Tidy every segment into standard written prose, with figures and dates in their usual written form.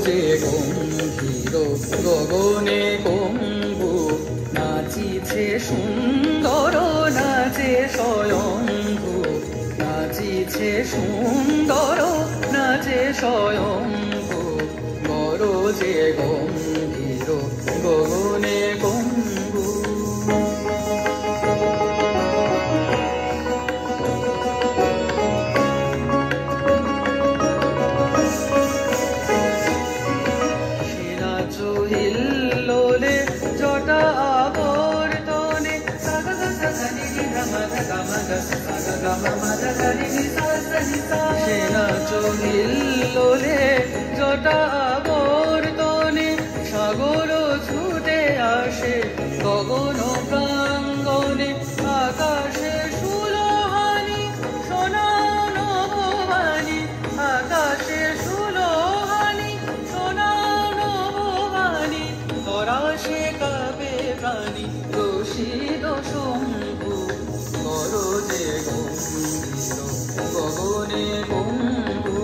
গরজে গম্ভীর গগনে কম্বু নাচিছে সুন্দর নাচে স্বয়ম্ভু নাচিছে সুন্দর নাচে স্বয়ম্ভু গরজে গম্ভীর গগনে কম্বু হিল্লোলে জটা আবর্তনে সেনা চহিল্লোলে জটা আবর্তনে সাগর ছুটে আসে গগন প্রাঙ্গনে আকাশে সুলোহানি সোনা নববাণী আকাশে সুলোহানি সোনা নববাণী তরাসে কাবে প্রাণী রশিদ শম্ভু গরজে গম্ভীর গগনে কম্বু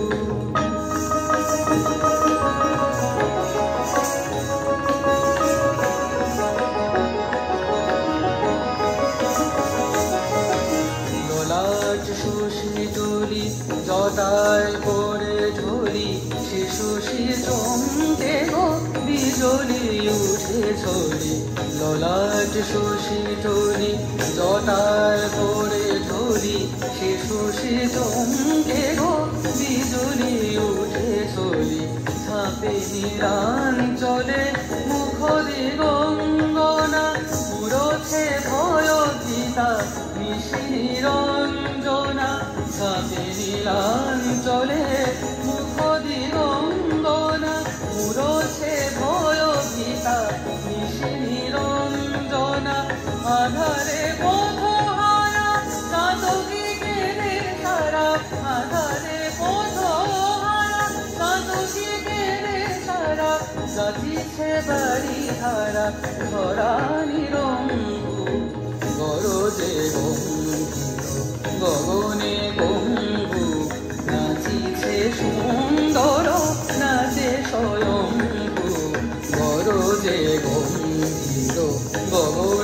ললাট শশী তুলি জটায় করে ঝুলি শিশুষি চমকে গো বিজলি উঠে ছড়ি ললাট শশী তুলি জটায় করে ঝুলি শিশুষি চমকে গো বিজলি উঠে ছড়ি ছাপে নিরাঞ্চলে মুখ দিগঙ্গনা মুরছে ভয় পিতা নিশিরঞ্জনা ছাপে নীলাঞ্চলে মুখ দিগঙ্গনা মুরছে ভয় পিতা নিশিরঞ্জনা আধারে পথহারা চাতকি কেনে সারা আধারে পথহারা চাতকি কেনে সারা যাচিছে বাড়ি হারা ধরা নিরঙ্গু গরজে গম্ভীর গগনে কম্বু নাচিছে সুন্দর নাচে স্বয়ম্ভু গরজে গম্ভীর গগনে